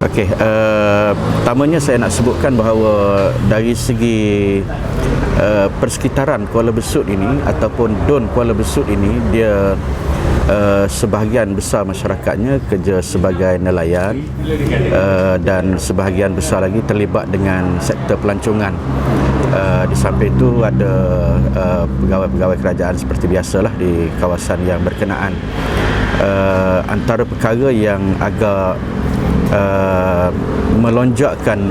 Okey, pertamanya saya nak sebutkan bahawa dari segi persekitaran Kuala Besut ini ataupun Dun Kuala Besut ini, dia sebahagian besar masyarakatnya kerja sebagai nelayan, dan sebahagian besar lagi terlibat dengan sektor pelancongan. Di samping itu ada pegawai-pegawai kerajaan seperti biasalah di kawasan yang berkenaan. Antara perkara yang agak melonjakkan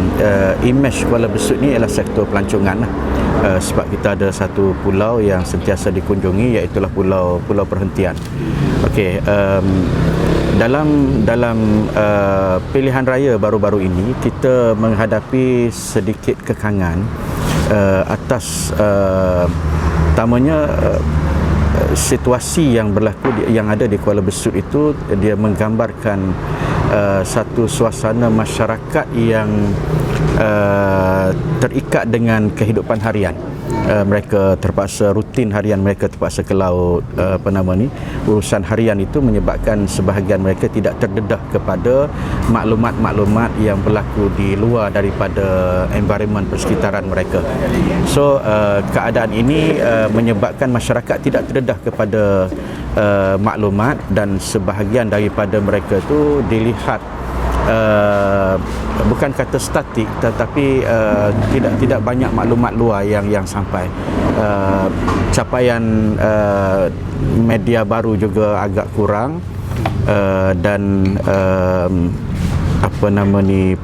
imej Kuala Besut ni ialah sektor pelancongan lah. Sebab kita ada satu pulau yang sentiasa dikunjungi, iaitu pulau Perhentian. Okey, dalam pilihan raya baru-baru ini kita menghadapi sedikit kekangan atas utamanya situasi yang berlaku yang ada di Kuala Besut itu. Dia menggambarkan satu suasana masyarakat yang terikat dengan kehidupan harian. Mereka terpaksa rutin harian mereka terpaksa ke laut. Urusan harian itu menyebabkan sebahagian mereka tidak terdedah kepada maklumat-maklumat yang berlaku di luar daripada environment persekitaran mereka. So keadaan ini menyebabkan masyarakat tidak terdedah kepada maklumat, dan sebahagian daripada mereka itu dilihat bukan kata statik, tetapi tidak banyak maklumat luar yang sampai. Capaian media baru juga agak kurang, dan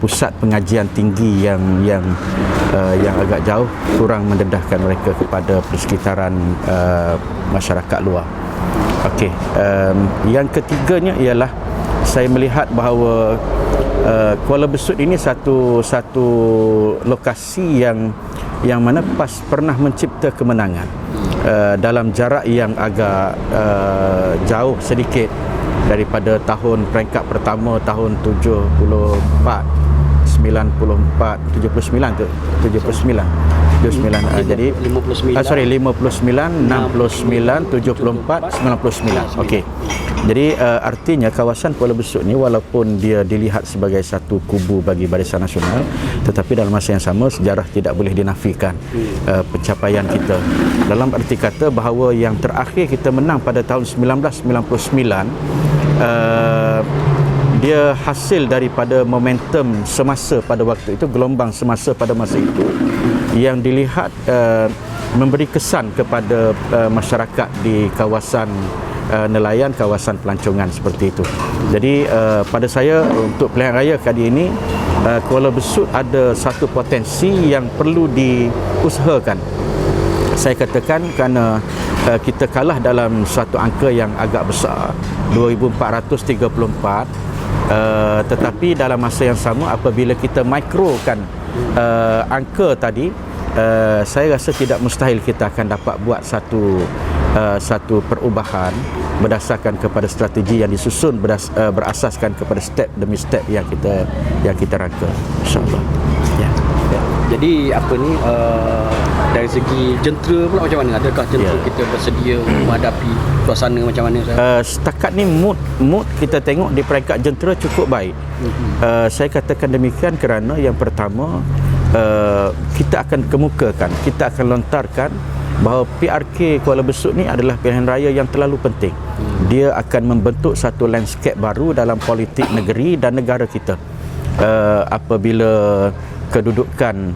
pusat pengajian tinggi yang agak jauh kurang mendedahkan mereka kepada persekitaran masyarakat luar. Okey, yang ketiganya ialah saya melihat bahawa Kuala Besut ini satu lokasi yang mana PAS pernah mencipta kemenangan dalam jarak yang agak jauh sedikit daripada tahun peringkat pertama tahun 74, 94, 79 tu 79 jadi 59, 69, 69, 74, 99. Okey. Jadi artinya kawasan Kuala Besut ni walaupun dia dilihat sebagai satu kubu bagi Barisan Nasional, tetapi dalam masa yang sama sejarah tidak boleh dinafikan pencapaian kita. Dalam arti kata bahawa yang terakhir kita menang pada tahun 1999, dia hasil daripada momentum semasa pada waktu itu, gelombang semasa pada masa itu yang dilihat memberi kesan kepada masyarakat di kawasan nelayan, kawasan pelancongan seperti itu. Jadi pada saya untuk pilihan raya kali ini, Kuala Besut ada satu potensi yang perlu diusahakan. Saya katakan kerana kita kalah dalam suatu angka yang agak besar, 2434, tetapi dalam masa yang sama apabila kita mikrokan angka tadi, saya rasa tidak mustahil kita akan dapat buat satu perubahan berdasarkan kepada strategi yang disusun, berasaskan kepada step demi step yang kita rangka, insya-Allah. Ya. Jadi dari segi jentera pula macam mana? Adakah jentera kita bersedia menghadapi suasana macam mana? Setakat ni mood kita tengok di peringkat jentera cukup baik. Saya katakan demikian kerana yang pertama, kita akan kemukakan, kita akan lontarkan bahawa PRK Kuala Besut ni adalah pilihan raya yang terlalu penting. Dia akan membentuk satu landscape baru dalam politik negeri dan negara kita. Apabila kedudukan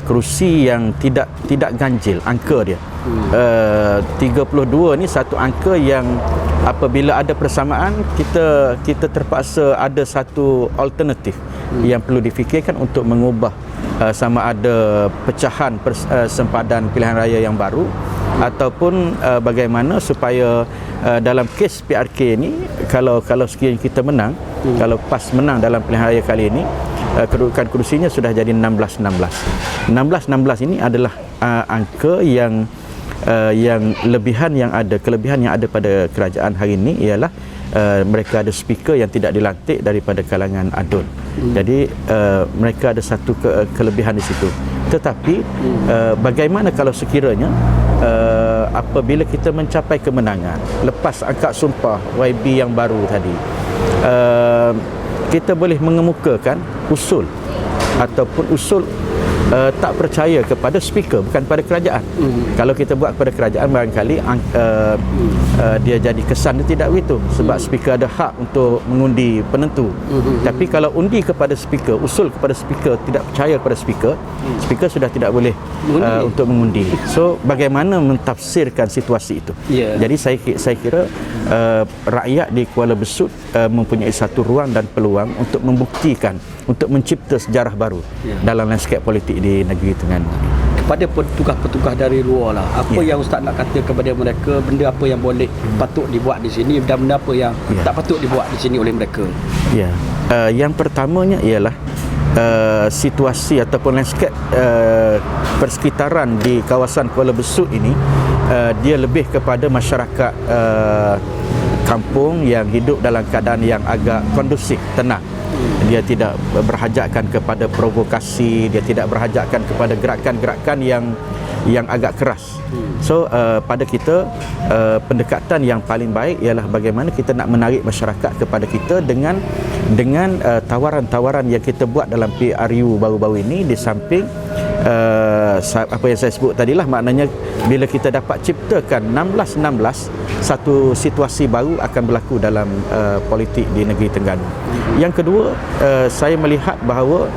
kerusi yang tidak ganjil angka dia, 32 ni satu angka yang apabila ada persamaan, kita terpaksa ada satu alternatif yang perlu difikirkan untuk mengubah sama ada pecahan sempadan pilihan raya yang baru, ataupun bagaimana supaya dalam kes PRK ni, kalau sekiranya kita menang, kalau PAS menang dalam pilihan raya kali ini, kedudukan kerusinya sudah jadi 16-16. 16-16 ini adalah angka yang kelebihan yang ada pada kerajaan hari ini ialah mereka ada speaker yang tidak dilantik daripada kalangan adun. Jadi mereka ada satu kelebihan di situ. Tetapi bagaimana kalau sekiranya apabila kita mencapai kemenangan lepas angkat sumpah YB yang baru tadi, kita boleh mengemukakan usul ataupun usul tak percaya kepada speaker, bukan pada kerajaan. Kalau kita buat kepada kerajaan, barangkali dia jadi kesan dia tidak begitu, sebab speaker ada hak untuk mengundi penentu. Tapi kalau undi kepada speaker, usul kepada speaker, tidak percaya kepada speaker, speaker sudah tidak boleh untuk mengundi. So bagaimana mentafsirkan situasi itu? Jadi saya kira rakyat di Kuala Besut mempunyai satu ruang dan peluang untuk membuktikan, untuk mencipta sejarah baru dalam landscape politik di negeri Terengganu. Kepada petugas-petugas dari luar lah, apa yang Ustaz nak kata kepada mereka, benda apa yang boleh patut dibuat di sini dan benda apa yang tak patut dibuat di sini oleh mereka? Yang pertamanya ialah situasi ataupun landscape persekitaran di kawasan Kuala Besut ini, dia lebih kepada masyarakat kampung yang hidup dalam keadaan yang agak kondusif, tenang. Dia tidak berhajatkan kepada provokasi, dia tidak berhajatkan kepada gerakan-gerakan yang agak keras. So pada kita pendekatan yang paling baik ialah bagaimana kita nak menarik masyarakat kepada kita dengan tawaran-tawaran yang kita buat dalam PRU baru-baru ini, di samping apa yang saya sebut tadilah, maknanya bila kita dapat ciptakan 16-16, satu situasi baru akan berlaku dalam politik di negeri Terengganu. Yang kedua, saya melihat bahawa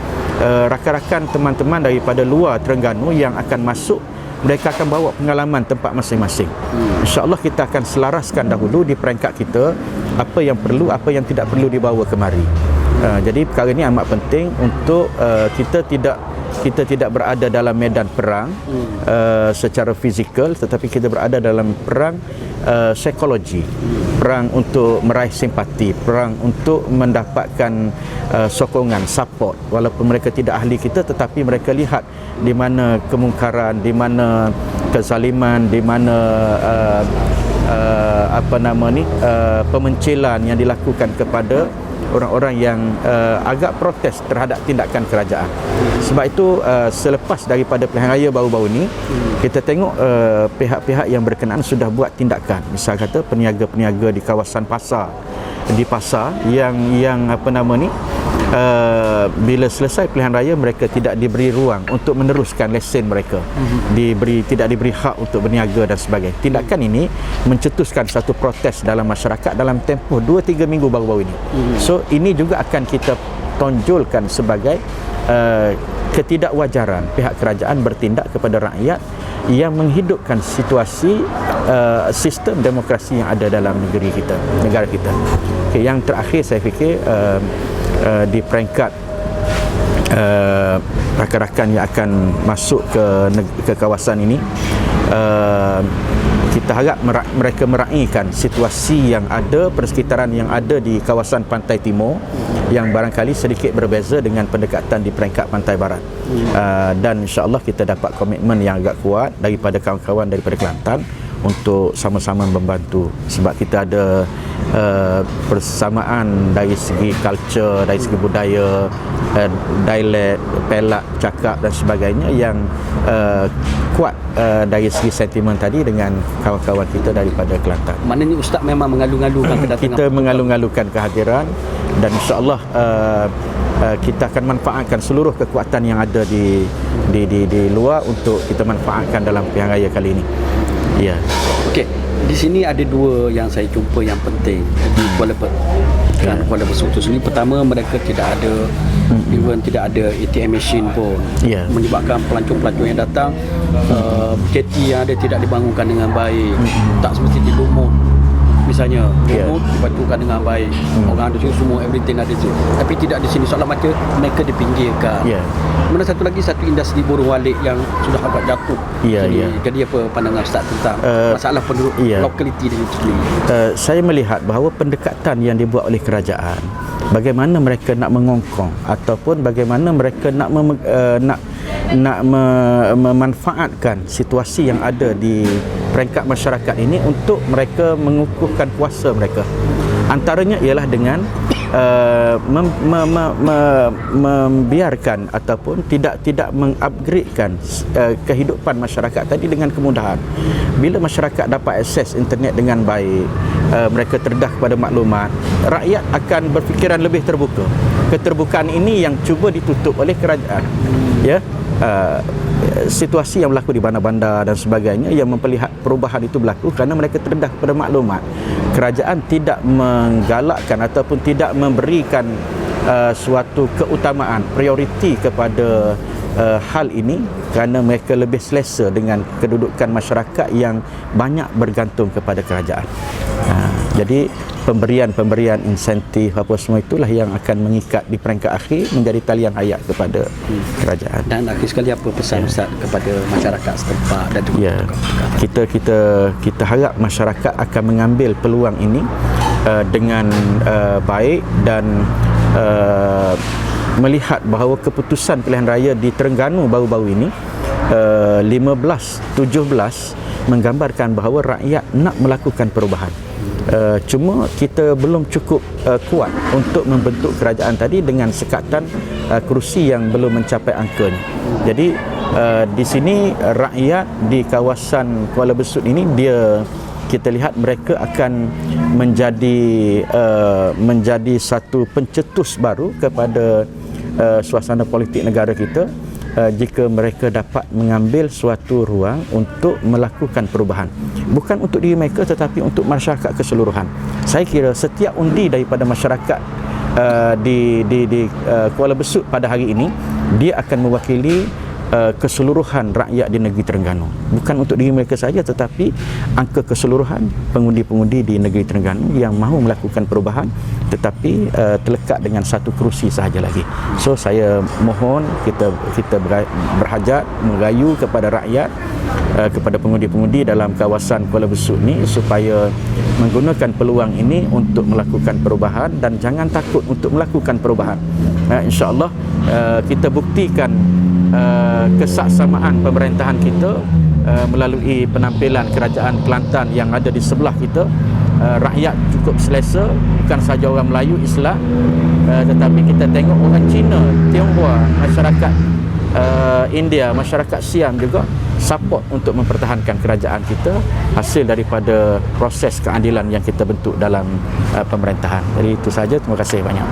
rakan-rakan teman-teman daripada luar Terengganu yang akan masuk, mereka akan bawa pengalaman tempat masing-masing. InsyaAllah kita akan selaraskan dahulu di peringkat kita apa yang perlu, apa yang tidak perlu dibawa kemari. Jadi perkara ini amat penting untuk kita tidak berada dalam medan perang secara fizikal, tetapi kita berada dalam perang psikologi, perang untuk meraih simpati, perang untuk mendapatkan sokongan, support. Walaupun mereka tidak ahli kita, tetapi mereka lihat di mana kemungkaran, di mana kezaliman, di mana pemencilan yang dilakukan kepada orang-orang yang agak protes terhadap tindakan kerajaan. Sebab itu selepas daripada pilihan raya baru-baru ini, kita tengok pihak-pihak yang berkenaan sudah buat tindakan. Misal kata peniaga-peniaga di kawasan pasar, yang bila selesai pilihan raya, mereka tidak diberi ruang untuk meneruskan lesen mereka, tidak diberi hak untuk berniaga dan sebagainya. Tindakan ini mencetuskan satu protes dalam masyarakat dalam tempoh 2-3 minggu baru-baru ini. So ini juga akan kita tonjolkan sebagai ketidakwajaran pihak kerajaan bertindak kepada rakyat yang menghidupkan situasi sistem demokrasi yang ada dalam negara kita. Yang terakhir saya fikir di peringkat rakan-rakan yang akan masuk ke kawasan ini, kita harap mereka meraihkan situasi yang ada, persekitaran yang ada di kawasan Pantai Timur yang barangkali sedikit berbeza dengan pendekatan di peringkat Pantai Barat. Dan insya-Allah kita dapat komitmen yang agak kuat daripada kawan-kawan daripada Kelantan untuk sama-sama membantu, sebab kita ada persamaan dari segi culture, dari segi budaya, dialek, pelak, cakap dan sebagainya yang kuat dari segi sentimen tadi dengan kawan-kawan kita daripada Kelantan. Maknanya Ustaz memang mengalu-alukan kedatangan. Kita mengalu-alukan kehadiran, dan insya-Allah kita akan manfaatkan seluruh kekuatan yang ada di luar untuk kita manfaatkan dalam pilihan raya kali ini. Ya. Okey, di sini ada dua yang saya jumpa yang penting di Kuala Besut itu sendiri. Pertama, mereka tidak ada tidak ada ATM machine pun, menyebabkan pelancong-pelancong yang datang jetty yang ada tidak dibangunkan dengan baik, tak semestinya dilumut. Misalnya lumut dibantukan dengan baik, orang ada semua everything ada je, tapi tidak di sini, soalan macam mereka dipinggirkan. Mana satu industri burung walik yang sudah agak jatuh. Jadi apa pandangan Ustaz tentang masalah penduduk lokaliti dan itu sendiri? Saya melihat bahawa pendekatan yang dibuat oleh kerajaan, bagaimana mereka nak mengongkong ataupun bagaimana mereka nak memanfaatkan situasi yang ada di peringkat masyarakat ini untuk mereka mengukuhkan kuasa mereka. Antaranya ialah dengan membiarkan ataupun tidak mengupgradekan kehidupan masyarakat tadi dengan kemudahan. Bila masyarakat dapat akses internet dengan baik, mereka terdedah kepada maklumat, rakyat akan berfikiran lebih terbuka. Keterbukaan ini yang cuba ditutup oleh kerajaan. Ya, situasi yang berlaku di bandar-bandar dan sebagainya yang memperlihat perubahan itu berlaku kerana mereka terdedah kepada maklumat. Kerajaan tidak menggalakkan ataupun tidak memberikan suatu keutamaan, prioriti kepada hal ini kerana mereka lebih selesa dengan kedudukan masyarakat yang banyak bergantung kepada kerajaan. Jadi pemberian insentif apa semua itulah yang akan mengikat di peringkat akhir menjadi talian hayat kepada kerajaan. Dan akhir sekali apa pesan Ustaz kepada masyarakat setempat dan juga kita harap masyarakat akan mengambil peluang ini dengan baik dan melihat bahawa keputusan pilihan raya di Terengganu baru-baru ini 15-17 menggambarkan bahawa rakyat nak melakukan perubahan. Cuma kita belum cukup kuat untuk membentuk kerajaan tadi dengan sekatan kerusi yang belum mencapai angkanya. Jadi di sini rakyat di kawasan Kuala Besut ini kita lihat mereka akan menjadi satu pencetus baru kepada suasana politik negara kita jika mereka dapat mengambil suatu ruang untuk melakukan perubahan, bukan untuk diri mereka tetapi untuk masyarakat keseluruhan. Saya kira setiap undi daripada masyarakat di Kuala Besut pada hari ini, dia akan mewakili keseluruhan rakyat di negeri Terengganu, bukan untuk diri mereka saja tetapi angka keseluruhan pengundi-pengundi di negeri Terengganu yang mahu melakukan perubahan tetapi terlekat dengan satu kerusi sahaja lagi. So saya mohon kita berhajat merayu kepada rakyat, kepada pengundi-pengundi dalam kawasan Kuala Besut ni supaya menggunakan peluang ini untuk melakukan perubahan dan jangan takut untuk melakukan perubahan. InsyaAllah kita buktikan kesaksamaan pemerintahan kita melalui penampilan kerajaan Kelantan yang ada di sebelah kita. Rakyat cukup selesa, bukan sahaja orang Melayu Islam, tetapi kita tengok orang Cina, Tionghoa, masyarakat India, masyarakat Siam juga support untuk mempertahankan kerajaan kita hasil daripada proses keadilan yang kita bentuk dalam pemerintahan. Jadi itu saja, terima kasih banyak.